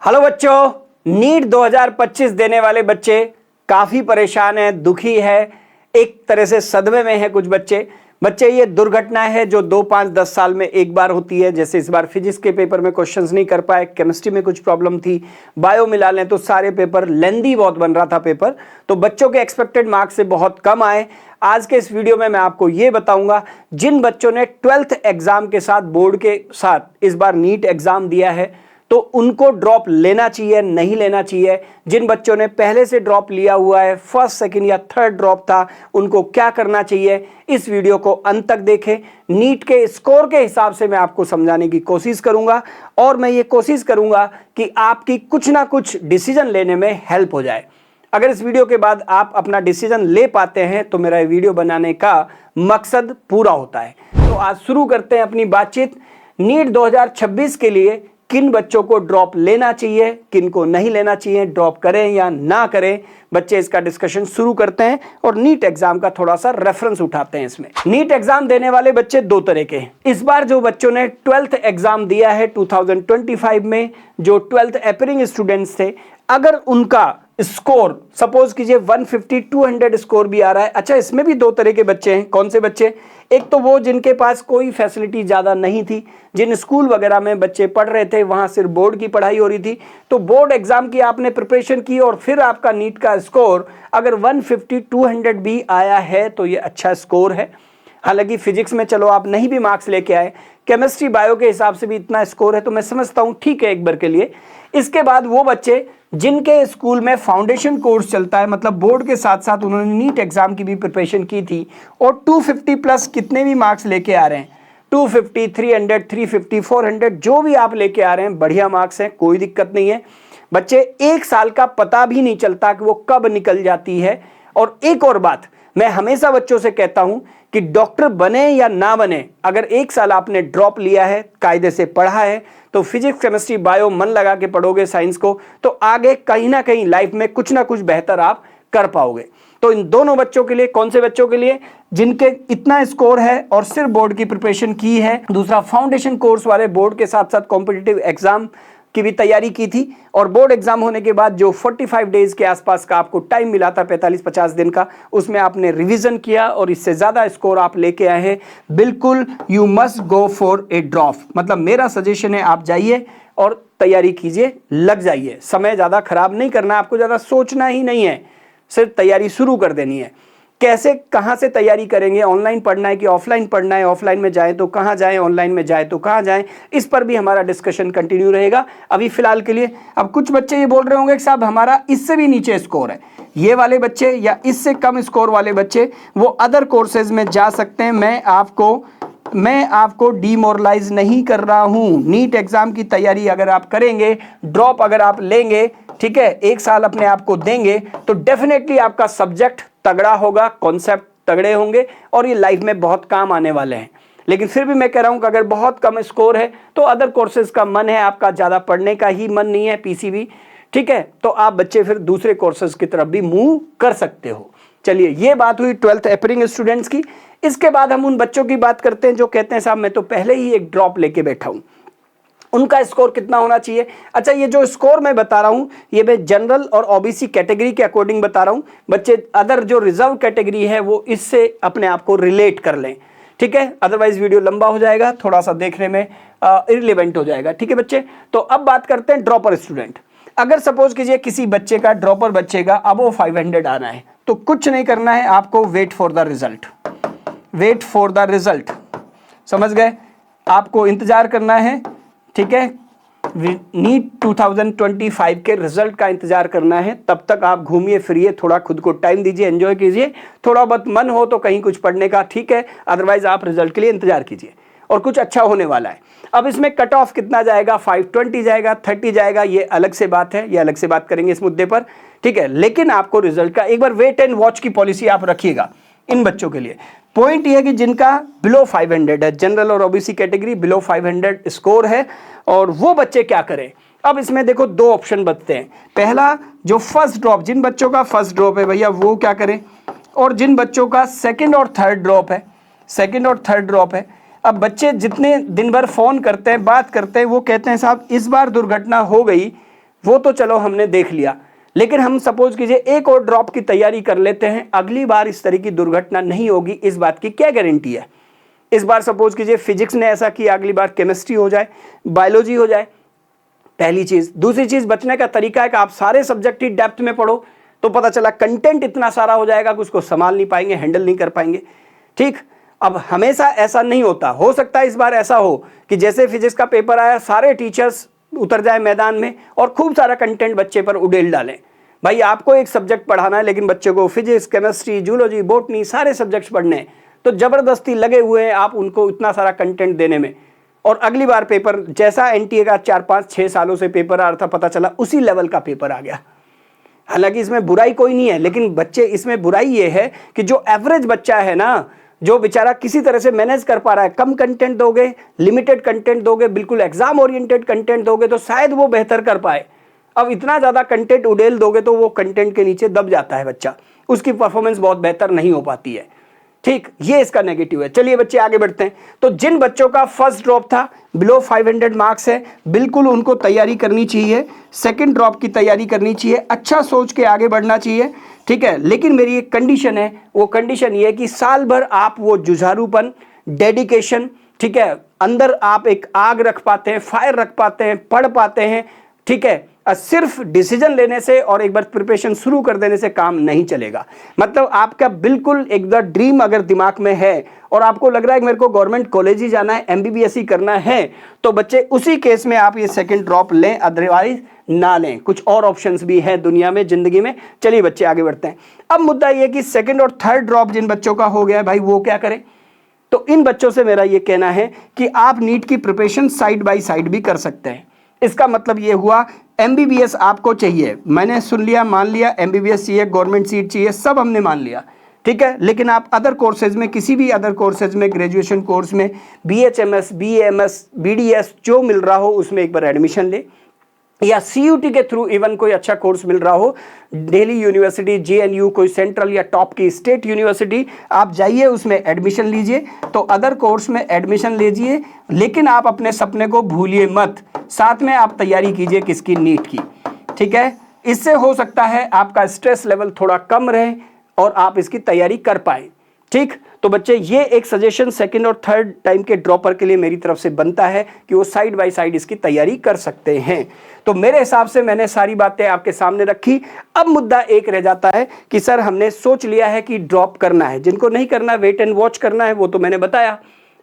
Hello बच्चों, NEET 2025 देने वाले बच्चे काफी परेशान हैं, दुखी है, एक तरह से सदमे में है कुछ बच्चे। ये दुर्घटना है जो 2, 5, 10 साल में एक बार होती है। जैसे इस बार फिजिक्स के पेपर में क्वेश्चंस नहीं कर पाए, केमिस्ट्री में कुछ प्रॉब्लम थी, बायो मिला लें तो सारे पेपर लेंदी बहुत बन रहा था पेपर, तो बच्चों के एक्सपेक्टेड मार्क्स से बहुत कम आए। आज के इस वीडियो में मैं आपको ये बताऊंगा जिन बच्चों ने 12th एग्जाम के साथ, बोर्ड के साथ इस बार नीट एग्जाम दिया है तो उनको ड्रॉप लेना चाहिए नहीं लेना चाहिए। जिन बच्चों ने पहले से ड्रॉप लिया हुआ है, फर्स्ट, सेकंड या थर्ड ड्रॉप था, उनको क्या करना चाहिए। इस वीडियो को अंत तक देखें। नीट के स्कोर के हिसाब से मैं आपको समझाने की कोशिश करूंगा और मैं ये कोशिश करूंगा कि आपकी कुछ ना कुछ डिसीजन लेने में हेल्प हो जाए। अगर इस वीडियो के बाद आप अपना डिसीजन ले पाते हैं तो मेरा वीडियो बनाने का मकसद पूरा होता है। तो आज शुरू करते हैं अपनी बातचीत। नीट 2026 के लिए किन बच्चों को ड्रॉप लेना चाहिए, किन को नहीं लेना चाहिए, ड्रॉप करें या ना करें, बच्चे इसका डिस्कशन शुरू करते हैं और नीट एग्जाम का थोड़ा सा रेफरेंस उठाते हैं। इसमें नीट एग्जाम देने वाले बच्चे दो तरह के हैं। इस बार जो बच्चों ने 12th एग्जाम दिया है 2025 में, जो 12th एपरिंग स्टूडेंट्स थे, अगर उनका स्कोर सपोज कीजिए 150, 200 स्कोर भी आ रहा है। अच्छा, इसमें भी दो तरह के बच्चे हैं। कौन से बच्चे? एक तो वो जिनके पास कोई फैसिलिटी ज़्यादा नहीं थी, जिन स्कूल वगैरह में बच्चे पढ़ रहे थे वहाँ सिर्फ बोर्ड की पढ़ाई हो रही थी, तो बोर्ड एग्जाम की आपने प्रिपरेशन की और फिर आपका नीट का स्कोर अगर 150, 200 भी आया है तो ये अच्छा स्कोर है। हालांकि फिजिक्स में चलो आप नहीं भी मार्क्स लेके आए, केमिस्ट्री बायो के हिसाब से भी इतना स्कोर है तो मैं समझता हूँ ठीक है एक बार के लिए। इसके बाद वो बच्चे जिनके स्कूल में फाउंडेशन कोर्स चलता है, मतलब बोर्ड के साथ साथ उन्होंने नीट एग्जाम की भी प्रिपरेशन की थी और 250 प्लस कितने भी मार्क्स लेके आ रहे हैं, 250, 300, 350, 400 जो भी आप लेके आ रहे हैं, बढ़िया मार्क्स हैं, कोई दिक्कत नहीं है। बच्चे एक साल का पता भी नहीं चलता कि वो कब निकल जाती है। और एक और बात मैं हमेशा बच्चों से कहता हूं कि डॉक्टर बने या ना बने, अगर एक साल आपने ड्रॉप लिया है, कायदे से पढ़ा है, तो फिजिक्स, केमिस्ट्री, बायो मन लगा के पढ़ोगे साइंस को, तो आगे कहीं ना कहीं लाइफ में कुछ ना कुछ बेहतर आप कर पाओगे। तो इन दोनों बच्चों के लिए, कौन से बच्चों के लिए? जिनके इतना स्कोर है और सिर्फ बोर्ड की प्रिपरेशन की है, दूसरा फाउंडेशन कोर्स वाले बोर्ड के साथ साथ कॉम्पिटिटिव एग्जाम की भी तैयारी की थी और बोर्ड एग्जाम होने के बाद जो 45 डेज के आसपास का आपको टाइम मिला था, 45-50 दिन का, उसमें आपने रिवीजन किया और इससे ज्यादा स्कोर आप लेके आए हैं। बिल्कुल you must go for a drop. मतलब मेरा सजेशन है आप जाइए और तैयारी कीजिए, लग जाइए। समय ज्यादा खराब नहीं करना, आपको ज्यादा सोचना ही नहीं है, सिर्फ तैयारी शुरू कर देनी है। कैसे, कहाँ से तैयारी करेंगे? ऑनलाइन पढ़ना है कि ऑफलाइन पढ़ना है? ऑफलाइन में जाए तो कहाँ जाएं, ऑनलाइन में जाए तो कहाँ जाएं? इस पर भी हमारा डिस्कशन कंटिन्यू रहेगा। अभी फिलहाल के लिए अब कुछ बच्चे ये बोल रहे होंगे कि साहब हमारा इससे भी नीचे स्कोर है, ये वाले बच्चे या इससे कम स्कोर वाले बच्चे वो अदर कोर्सेज में जा सकते हैं। मैं आपको डीमोरलाइज नहीं कर रहा हूं। नीट एग्जाम की तैयारी अगर आप करेंगे, ड्रॉप अगर आप लेंगे, ठीक है, एक साल अपने आप को देंगे, तो डेफिनेटली आपका सब्जेक्ट तगड़ा होगा, कॉन्सेप्ट तगड़े होंगे और ये लाइफ में बहुत काम आने वाले हैं। लेकिन फिर भी मैं कह रहा हूं कि अगर बहुत कम स्कोर है तो अदर कोर्सेज का मन है, आपका ज्यादा पढ़ने का ही मन नहीं है, पीसीबी, ठीक है, तो आप बच्चे फिर दूसरे कोर्सेज की तरफ भी मूव कर सकते हो। चलिए, ये बात हुई 12th एपरिंग स्टूडेंट्स की। इसके बाद हम उन बच्चों की बात करते हैं जो कहते हैं साहब मैं तो पहले ही एक ड्रॉप लेके बैठा हूं, उनका स्कोर कितना होना चाहिए। अच्छा, ये जो स्कोर मैं बता रहा हूं ये मैं जनरल और ओबीसी कैटेगरी के अकॉर्डिंग बता रहा हूं। बच्चे अदर जो रिजर्व कैटेगरी है वो इससे अपने आप को रिलेट कर लें, ठीक है, अदरवाइज वीडियो लंबा हो जाएगा, थोड़ा सा देखने में इररिलेवेंट हो जाएगा, ठीक है बच्चे। तो अब बात करते हैं ड्रॉपर स्टूडेंट। अगर सपोज कीजिए किसी बच्चे का, ड्रॉपर बच्चे का अबव 500 आना है तो कुछ नहीं करना है आपको, wait for the result, wait for the result, समझ गए? आपको इंतजार करना है, ठीक है, नीट 2025 के रिजल्ट का इंतजार करना है। तब तक आप घूमिए फिरिए, थोड़ा खुद को टाइम दीजिए, एंजॉय कीजिए, थोड़ा बहुत मन हो तो कहीं कुछ पढ़ने का, ठीक है, अदरवाइज आप रिजल्ट के लिए इंतजार कीजिए और कुछ अच्छा होने वाला है। अब इसमें कट ऑफ कितना जाएगा, 520 जाएगा, 30 जाएगा, ये अलग से बात है, ये अलग से बात करेंगे इस मुद्दे पर, ठीक है। लेकिन आपको रिजल्ट का एक बार वेट एंड वॉच की पॉलिसी आप रखिएगा इन बच्चों के लिए। पॉइंट ये है कि जिनका बिलो 500 है, जनरल और ओबीसी कैटेगरी बिलो 500 स्कोर है, और वो बच्चे क्या करें। अब इसमें देखो दो ऑप्शन बचते हैं। पहला, जो फर्स्ट ड्रॉप, जिन बच्चों का फर्स्ट ड्रॉप है भैया वो क्या करें, और जिन बच्चों का सेकंड और थर्ड ड्रॉप है, सेकंड और थर्ड ड्रॉप है। अब बच्चे जितने दिन भर फ़ोन करते हैं, बात करते हैं, वो कहते हैं साहब इस बार दुर्घटना हो गई, वो तो चलो हमने देख लिया, लेकिन हम सपोज कीजिए एक और ड्रॉप की तैयारी कर लेते हैं, अगली बार इस तरह की दुर्घटना नहीं होगी, इस बात की क्या गारंटी है? इस बार सपोज कीजिए फिजिक्स ने ऐसा किया, अगली बार केमिस्ट्री हो जाए, बायोलॉजी हो जाए। पहली चीज। दूसरी चीज, बचने का तरीका है कि आप सारे सब्जेक्ट ही डेप्थ में पढ़ो, तो पता चला कंटेंट इतना सारा हो जाएगा कि उसको संभाल नहीं पाएंगे, हैंडल नहीं कर पाएंगे। ठीक, अब हमेशा ऐसा नहीं होता, हो सकता है इस बार ऐसा हो कि जैसे फिजिक्स का पेपर आया, सारे टीचर्स उतर जाए मैदान में और खूब सारा कंटेंट बच्चे पर उड़ेल डालें। भाई आपको एक सब्जेक्ट पढ़ाना है, लेकिन बच्चे को फिजिक्स, केमिस्ट्री, जूलॉजी, बॉटनी सारे सब्जेक्ट्स पढ़ने हैं, तो जबरदस्ती लगे हुए हैं आप उनको इतना सारा कंटेंट देने में। और अगली बार पेपर जैसा एनटीए का 4-5-6 सालों से पेपर आ रहा था, पता चला उसी लेवल का पेपर आ गया। हालांकि इसमें बुराई कोई नहीं है, लेकिन बच्चे, इसमें बुराई ये है कि जो एवरेज बच्चा है ना, जो बेचारा किसी तरह से मैनेज कर पा रहा है, कम कंटेंट दोगे, लिमिटेड कंटेंट दोगे, बिल्कुल एग्जाम ओरिएंटेड कंटेंट दोगे तो शायद वो बेहतर कर पाए। अब इतना ज़्यादा कंटेंट उड़ेल दोगे तो वो कंटेंट के नीचे दब जाता है बच्चा, उसकी परफॉर्मेंस बहुत बेहतर नहीं हो पाती है। ठीक, ये इसका नेगेटिव है। चलिए बच्चे आगे बढ़ते हैं। तो जिन बच्चों का फर्स्ट ड्रॉप था बिलो 500 मार्क्स है, बिल्कुल उनको तैयारी करनी चाहिए, सेकंड ड्रॉप की तैयारी करनी चाहिए, अच्छा सोच के आगे बढ़ना चाहिए। ठीक है, लेकिन मेरी एक कंडीशन है, वो कंडीशन ये है कि साल भर आप वो जुझारूपन, डेडिकेशन, ठीक है, अंदर आप एक आग रख पाते हैं, फायर रख पाते हैं, पढ़ पाते हैं। ठीक है, सिर्फ डिसीजन लेने से और एक बार प्रिपरेशन शुरू कर देने से काम नहीं चलेगा। मतलब आपका बिल्कुल एक ड्रीम अगर दिमाग में है और आपको लग रहा है कि मेरे को गवर्नमेंट कॉलेज ही जाना है, एमबीबीएस ही करना है, तो बच्चे उसी केस में आप ये सेकंड ड्रॉप लें, अदरवाइज ना लें। कुछ और ऑप्शंस भी हैं दुनिया में, जिंदगी में। चलिए बच्चे आगे बढ़ते हैं। अब मुद्दा ये कि सेकंड और थर्ड ड्रॉप जिन बच्चों का हो गया है भाई, वो क्या करें? तो इन बच्चों से मेरा ये कहना है कि आप नीट की प्रिपरेशन साइड बाय साइड भी कर सकते हैं। इसका मतलब ये हुआ एमबीबीएस आपको चाहिए, मैंने सुन लिया, मान लिया, एमबीबीएस चाहिए, गवर्नमेंट सीट चाहिए, सब हमने मान लिया। ठीक है, लेकिन आप अदर कोर्सेज में, किसी भी अदर कोर्सेज में, ग्रेजुएशन कोर्स में, बीएचएमएस, बीएमएस, बीडीएस जो मिल रहा हो उसमें एक बार एडमिशन ले, या सीयूटी के थ्रू इवन कोई अच्छा कोर्स मिल रहा हो, दिल्ली यूनिवर्सिटी, जेएनयू, कोई सेंट्रल या टॉप की स्टेट यूनिवर्सिटी, आप जाइए उसमें एडमिशन लीजिए। तो अदर कोर्स में एडमिशन लीजिए, लेकिन आप अपने सपने को भूलिए मत, साथ में आप तैयारी कीजिए किसकी? नीट की। ठीक है, इससे हो सकता है आपका स्ट्रेस लेवल थोड़ा कम रहे और आप इसकी तैयारी कर पाए। ठीक, तो बच्चे ये एक सजेशन सेकंड और थर्ड टाइम के ड्रॉपर के लिए मेरी तरफ से बनता है कि वो साइड बाय साइड इसकी तैयारी कर सकते हैं। तो मेरे हिसाब से मैंने सारी बातें आपके सामने रखी। अब मुद्दा एक रह जाता है कि सर हमने सोच लिया है कि ड्रॉप करना है, जिनको नहीं करना, वेट एंड वॉच करना है, वो तो मैंने बताया।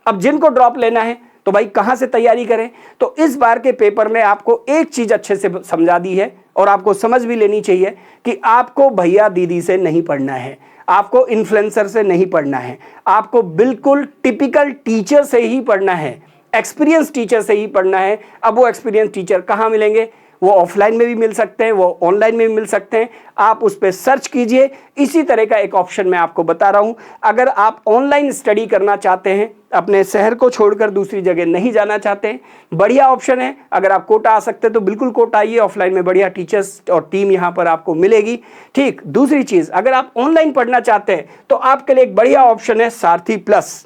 अब जिनको ड्रॉप लेना है तो भाई कहाँ से तैयारी करें? तो इस बार के पेपर ने आपको एक चीज अच्छे से समझा दी है और आपको समझ भी लेनी चाहिए कि आपको भैया दीदी से नहीं पढ़ना है, आपको इन्फ्लुएंसर से नहीं पढ़ना है, आपको बिल्कुल टिपिकल टीचर से ही पढ़ना है, एक्सपीरियंस टीचर से ही पढ़ना है। अब वो एक्सपीरियंस टीचर कहाँ मिलेंगे? वो ऑफलाइन में भी मिल सकते हैं, वो ऑनलाइन में भी मिल सकते हैं। आप उस पर सर्च कीजिए। इसी तरह का एक ऑप्शन मैं आपको बता रहा हूं। अगर आप ऑनलाइन स्टडी करना चाहते हैं, अपने शहर को छोड़कर दूसरी जगह नहीं जाना चाहते हैं, बढ़िया ऑप्शन है। अगर आप कोटा आ सकते हैं तो बिल्कुल कोटा आइए, ऑफलाइन में बढ़िया टीचर्स और टीम यहाँ पर आपको मिलेगी। ठीक, दूसरी चीज, अगर आप ऑनलाइन पढ़ना चाहते हैं तो आपके लिए एक बढ़िया ऑप्शन है सारथी प्लस।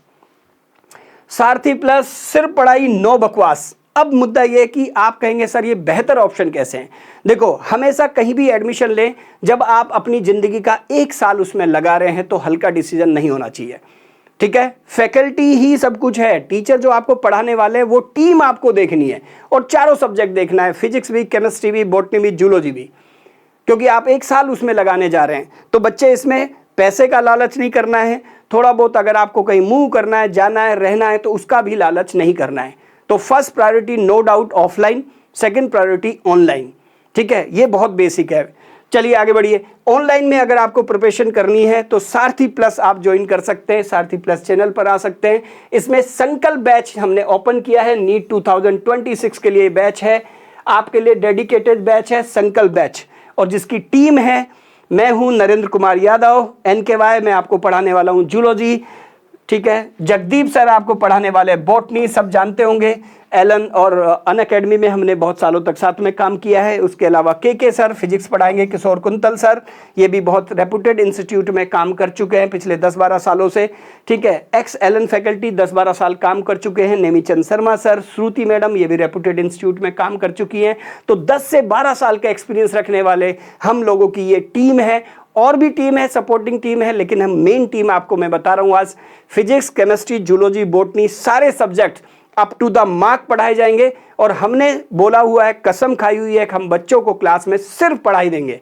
सारथी प्लस, सिर्फ पढ़ाई, नो बकवास। अब मुद्दा यह कि आप कहेंगे सर ये बेहतर ऑप्शन कैसे हैं? देखो, हमेशा कहीं भी एडमिशन लें, जब आप अपनी जिंदगी का 1 साल उसमें लगा रहे हैं तो हल्का डिसीजन नहीं होना चाहिए। ठीक है, फैकल्टी ही सब कुछ है, टीचर जो आपको पढ़ाने वाले हैं वो टीम आपको देखनी है और चारों सब्जेक्ट देखना है, फिजिक्स भी, केमिस्ट्री भी, बॉटनी भी, जूलॉजी भी, क्योंकि आप 1 साल उसमें लगाने जा रहे हैं। तो बच्चे इसमें पैसे का लालच नहीं करना है, थोड़ा बहुत अगर आपको कहीं मूव करना है, जाना है, रहना है तो उसका भी लालच नहीं करना है। तो first priority no doubt offline, second priority online. ठीक है, ये बहुत बेसिक है। चलिए आगे बढ़िए। ऑनलाइन में अगर आपको प्रिपरेशन करनी है तो सारथी प्लस आप ज्वाइन कर सकते हैं, सारथी प्लस चैनल पर आ सकते हैं। इसमें संकल्प बैच हमने ओपन किया है, नीट 2026 के लिए बैच है, आपके लिए डेडिकेटेड बैच है, संकल्प बैच, और जिसकी टीम है, मैं हूं नरेंद्र कुमार यादव, NKY, मैं आपको पढ़ाने वाला हूं जूलॉजी, ठीक है। जगदीप सर आपको पढ़ाने वाले बॉटनी, सब जानते होंगे, एलन और अनअकैडमी में हमने बहुत सालों तक साथ में काम किया है। उसके अलावा के सर फिजिक्स पढ़ाएंगे, किशोर कुंतल सर, ये भी बहुत रेपुटेड इंस्टीट्यूट में काम कर चुके हैं पिछले 10-12 सालों से, ठीक है। एक्स एलन फैकल्टी 10-12 साल काम कर चुके हैं। नेमीचंद शर्मा सर, श्रुति मैडम, ये भी रेपुटेड इंस्टीट्यूट में काम कर चुकी हैं। तो 10 से 12 साल का एक्सपीरियंस रखने वाले हम लोगों की ये टीम है। और भी टीम है, सपोर्टिंग टीम है, लेकिन हम मेन टीम आपको मैं बता रहा हूं आज, फिजिक्स, केमिस्ट्री, जूलॉजी, बॉटनी, सारे subject up to the mark पढ़ाए जाएंगे। और हमने बोला हुआ है, कसम खाई हुई है कि हम बच्चों को क्लास में सिर्फ पढ़ाई देंगे।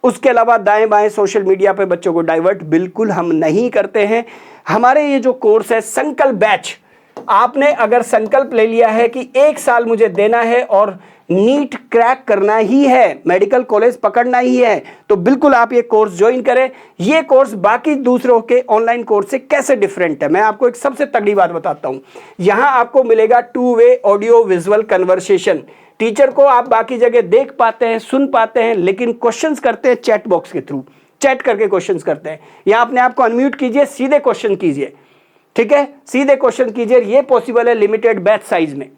उसके अलावा दाएं बाएं सोशल मीडिया पे बच्चों को डाइवर्ट बिल्कुल हम नहीं करते हैं। हमारे ये जो कोर्स है संकल्प बैच, आपने अगर संकल्प ले लिया है कि 1 साल मुझे देना है और नीट क्रैक करना ही है, मेडिकल कॉलेज पकड़ना ही है, तो बिल्कुल आप ये कोर्स ज्वाइन करें। ये कोर्स बाकी दूसरों के ऑनलाइन कोर्स से कैसे डिफरेंट है, मैं आपको एक सबसे तगड़ी बात बताता हूं। यहां आपको मिलेगा 2 वे ऑडियो विजुअल कन्वर्सेशन। टीचर को आप बाकी जगह देख पाते हैं, सुन पाते हैं, लेकिन क्वेश्चंस करते हैं चैट बॉक्स के थ्रू, चैट करके क्वेश्चंस करते हैं। यहां अपने आप को अनम्यूट कीजिए, सीधे क्वेश्चन कीजिए, ठीक है, सीधे क्वेश्चन कीजिए। ये पॉसिबल है लिमिटेड बैच साइज में।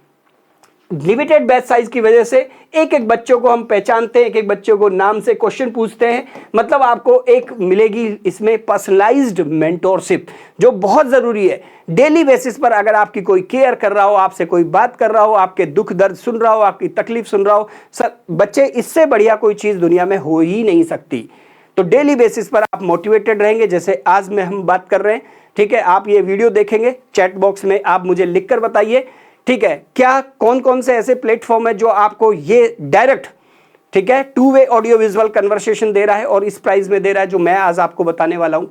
लिमिटेड बैच साइज की वजह से एक एक बच्चों को हम पहचानते हैं, एक एक बच्चों को नाम से क्वेश्चन पूछते हैं। मतलब आपको एक मिलेगी इसमें पर्सनलाइज्ड मेंटोरशिप, जो बहुत जरूरी है। डेली बेसिस पर अगर आपकी कोई केयर कर रहा हो, आपसे कोई बात कर रहा हो, आपके दुख दर्द सुन रहा हो, आपकी तकलीफ सुन रहा हो, सर बच्चे, इससे बढ़िया कोई चीज दुनिया में हो ही नहीं सकती। तो डेली बेसिस पर आप मोटिवेटेड रहेंगे, जैसे आज में हम बात कर रहे हैं, ठीक है। आप ये वीडियो देखेंगे, चैट बॉक्स में आप मुझे लिखकर बताइए, ठीक है, क्या कौन कौन से ऐसे प्लेटफॉर्म है जो आपको ये डायरेक्ट, ठीक है, 2 वे ऑडियो विजुअल कन्वर्सेशन दे रहा है और इस प्राइस में दे रहा है जो मैं आज आपको बताने वाला हूं,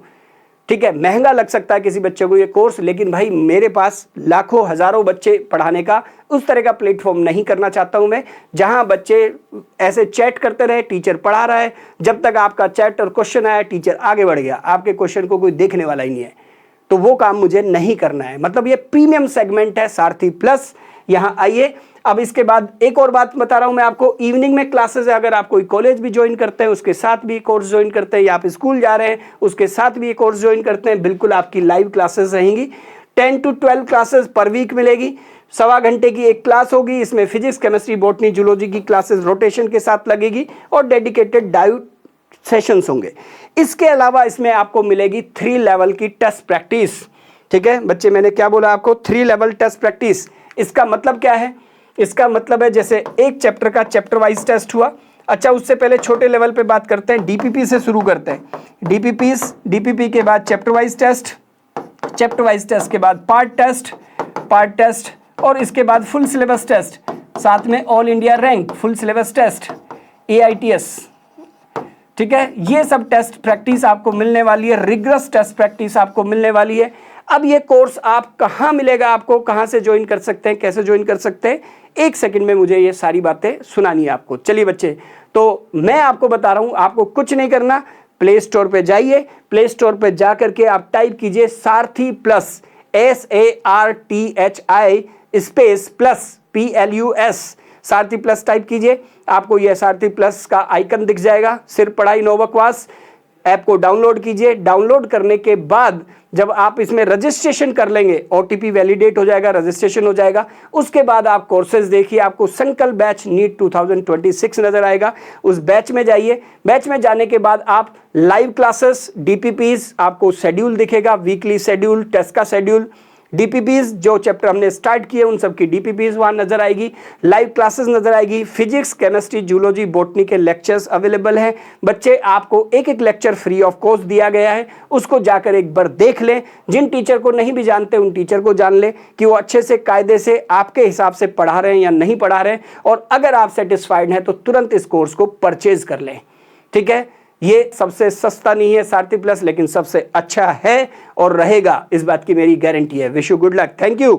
ठीक है। महंगा लग सकता है किसी बच्चे को ये कोर्स, लेकिन भाई मेरे पास लाखों हजारों बच्चे पढ़ाने का उस तरह का प्लेटफॉर्म नहीं करना चाहता हूं मैं, जहां बच्चे ऐसे चैट करते रहे, टीचर पढ़ा रहा है, जब तक आपका चैट और क्वेश्चन आया, टीचर आगे बढ़ गया, आपके क्वेश्चन को कोई देखने वाला ही नहीं है। तो वो काम मुझे नहीं करना है। मतलब ये प्रीमियम सेगमेंट है सारथी प्लस। यहां आइए। अब इसके बाद एक और बात बता रहा हूं मैं आपको, इवनिंग में क्लासेस है। अगर आप कोई कॉलेज भी ज्वाइन करते हैं उसके साथ भी कोर्स ज्वाइन करते हैं, या आप स्कूल जा रहे हैं उसके साथ भी कोर्स ज्वाइन करते हैं, बिल्कुल आपकी लाइव क्लासेस रहेंगी। 10 to 12 क्लासेस पर वीक मिलेगी। 1.25 घंटे की एक क्लास होगी, इसमें फिजिक्स, केमिस्ट्री, बॉटनी, जूलॉजी की क्लासेस रोटेशन के साथ लगेगी और डेडिकेटेड डाइट सेशंस होंगे। इसके अलावा इसमें आपको मिलेगी 3 लेवल की टेस्ट प्रैक्टिस, ठीक है बच्चे, मैंने क्या बोला आपको, 3 लेवल टेस्ट प्रैक्टिस। इसका मतलब क्या है? इसका मतलब है जैसे एक चैप्टर का चैप्टर वाइज टेस्ट हुआ। अच्छा, उससे पहले छोटे लेवल पे बात करते हैं, डीपीपी से शुरू करते हैं। डीपीपी के बाद chapter wise test, chapter wise test के बाद पार्ट टेस्ट और इसके बाद फुल सिलेबस टेस्ट, साथ में all India rank, full syllabus test, AITS, ठीक है। ये सब टेस्ट प्रैक्टिस आपको मिलने वाली है, रिगरस टेस्ट प्रैक्टिस आपको मिलने वाली है। अब ये कोर्स आप कहाँ मिलेगा, आपको कहाँ से ज्वाइन कर सकते हैं, कैसे ज्वाइन कर सकते हैं, एक सेकंड में मुझे ये सारी बातें सुनानी है आपको। चलिए बच्चे, तो मैं आपको बता रहा हूँ, आपको कुछ नहीं करना, प्ले स्टोर पे जाइए, प्ले स्टोर पे जा करके आप टाइप कीजिए सारथी plus, SARTHI space plus PLUS, सारथी प्लस टाइप कीजिए। आपको यह सारथी प्लस का आइकन दिख जाएगा, सिर्फ पढ़ाई नो बकवास। ऐप को डाउनलोड कीजिए। डाउनलोड करने के बाद जब आप इसमें रजिस्ट्रेशन कर लेंगे, OTP वैलिडेट हो जाएगा, रजिस्ट्रेशन हो जाएगा, उसके बाद आप कोर्सेज देखिए, आपको संकल्प बैच नीट 2026 नजर आएगा। उस बैच में जाइए। बैच में जाने के बाद आप लाइव क्लासेस, DPPs, आपको शेड्यूल दिखेगा, वीकली शेड्यूल, टेस्ट का शेड्यूल, DPPs जो चैप्टर हमने स्टार्ट किए उन सब की DPPs वहां नजर आएगी, लाइव क्लासेस नजर आएगी, फिजिक्स, केमिस्ट्री, जूलॉजी, बॉटनी के लेक्चर्स अवेलेबल हैं। बच्चे, आपको एक एक लेक्चर फ्री ऑफ कॉस्ट दिया गया है, उसको जाकर एक बार देख लें। जिन टीचर को नहीं भी जानते उन टीचर को जान लें कि वो अच्छे से कायदे से आपके हिसाब से पढ़ा रहे हैं या नहीं पढ़ा रहे हैं। और अगर आप सेटिस्फाइड हैं तो तुरंत इस कोर्स को परचेज कर लें, ठीक है। ये सबसे सस्ता नहीं है सारथी प्लस, लेकिन सबसे अच्छा है और रहेगा, इस बात की मेरी गारंटी है। Wish you good luck, thank you.